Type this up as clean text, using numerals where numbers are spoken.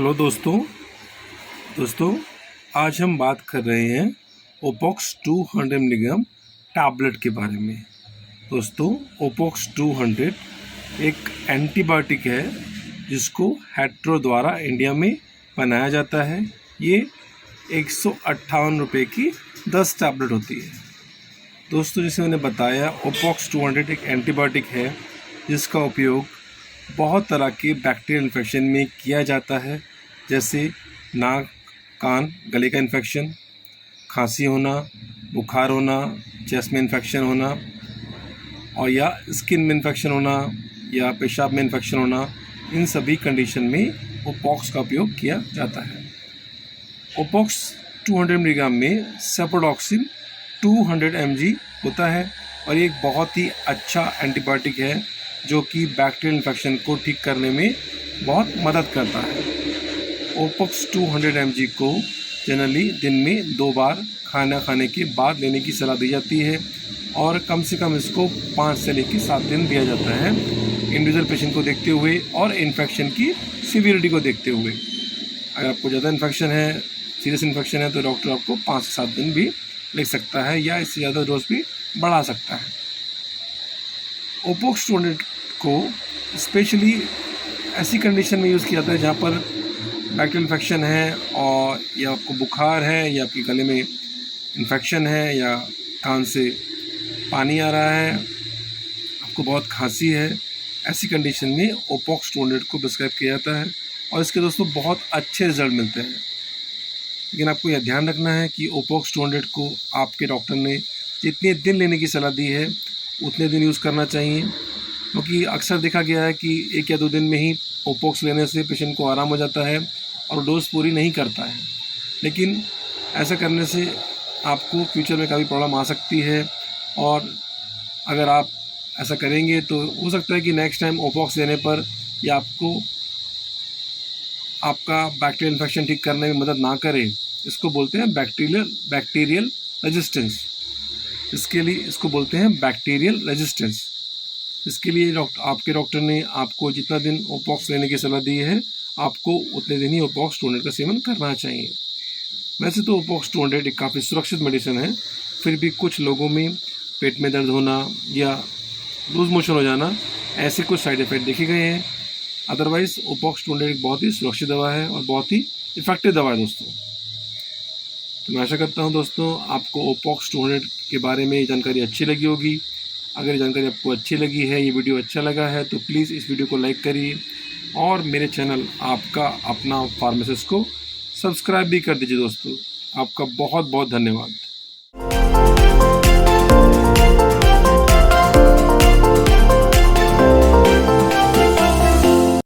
Hello दोस्तों आज हम बात कर रहे हैं ओपोक्स 200 मिलीग्राम टैबलेट के बारे में। दोस्तों ओपोक्स 200 एक एंटीबायोटिक है जिसको हेट्रो द्वारा इंडिया में बनाया जाता है। ये 158 रुपये की 10 टैबलेट होती है। दोस्तों जैसे मैंने बताया, ओपोक्स 200 एक एंटीबायोटिक है जिसका उपयोग बहुत तरह के बैक्टीरियल इन्फेक्शन में किया जाता है, जैसे नाक, कान, गले का इन्फेक्शन, खांसी होना, बुखार होना, चेस्ट में इन्फेक्शन होना और या स्किन में इन्फेक्शन होना या पेशाब में इन्फेक्शन होना। इन सभी कंडीशन में ओपोक्स का उपयोग किया जाता है। ओपोक्स 200 मिलीग्राम में सेप्रोडॉक्सिन 200 mg होता है और ये एक बहुत ही अच्छा एंटीबायोटिक है जो कि बैक्टीरियल इन्फेक्शन को ठीक करने में बहुत मदद करता है। ओपोक्स 200 mg को जनरली दिन में 2 बार खाना खाने के बाद लेने की सलाह दी जाती है और कम से कम इसको 5 से लेकर 7 दिन दिया जाता है, इंडिविजुअल पेशेंट को देखते हुए और इन्फेक्शन की सीवियरिटी को देखते हुए। अगर आपको ज़्यादा इन्फेक्शन है, सीरियस इन्फेक्शन है, तो डॉक्टर आपको 5 से 7 दिन भी लिख सकता है या इससे ज़्यादा डोज भी बढ़ा सकता है। ओपोक्स 200 को स्पेशली ऐसी कंडीशन में यूज़ किया जाता है जहाँ पर बैक्टीरियल इन्फेक्शन है और या आपको बुखार है या आपके गले में इन्फेक्शन है या कान से पानी आ रहा है, आपको बहुत खांसी है। ऐसी कंडीशन में ओपोक्स 200 को प्रिस्क्राइब किया जाता है और इसके दोस्तों बहुत अच्छे रिजल्ट मिलते हैं। लेकिन आपको यह ध्यान रखना है कि ओपोक्स 200 को आपके डॉक्टर ने जितने दिन लेने की सलाह दी है उतने दिन यूज़ करना चाहिए, क्योंकि अक्सर देखा गया है कि 1 या 2 दिन में ही ओपोक्स लेने से पेशेंट को आराम हो जाता है और डोज पूरी नहीं करता है। लेकिन ऐसा करने से आपको फ्यूचर में काफ़ी प्रॉब्लम आ सकती है और अगर आप ऐसा करेंगे तो हो सकता है कि नेक्स्ट टाइम ओपोक्स लेने पर यह आपको आपका बैक्टीरियल इन्फेक्शन ठीक करने में मदद ना करे। इसको बोलते हैं बैक्टीरियल रेजिस्टेंस। इसके लिए इसको बोलते हैं बैक्टीरियल रेजिस्टेंस। इसके लिए आपके डॉक्टर ने आपको जितना दिन ओपोक्स लेने की सलाह दी है, आपको उतने दिन ही ओपोक्स 200 का सेवन करना चाहिए। वैसे तो ओपोक्स 200 एक काफ़ी सुरक्षित मेडिसिन है, फिर भी कुछ लोगों में पेट में दर्द होना या लूज मोशन हो जाना, ऐसे कुछ साइड इफ़ेक्ट देखे गए हैं। अदरवाइज़ ओपोक्स 200 एक बहुत ही सुरक्षित दवा है और बहुत ही इफ़ेक्टिव दवा है दोस्तों। तो मैं आशा करता हूँ दोस्तों आपको ओपोक्स 200 के बारे में ये जानकारी अच्छी लगी होगी। अगर ये जानकारी आपको अच्छी लगी है, ये वीडियो अच्छा लगा है, तो प्लीज़ इस वीडियो को लाइक करिए और मेरे चैनल आपका अपना फार्मासिस्ट को सब्सक्राइब भी कर दीजिए दोस्तों। आपका बहुत बहुत धन्यवाद।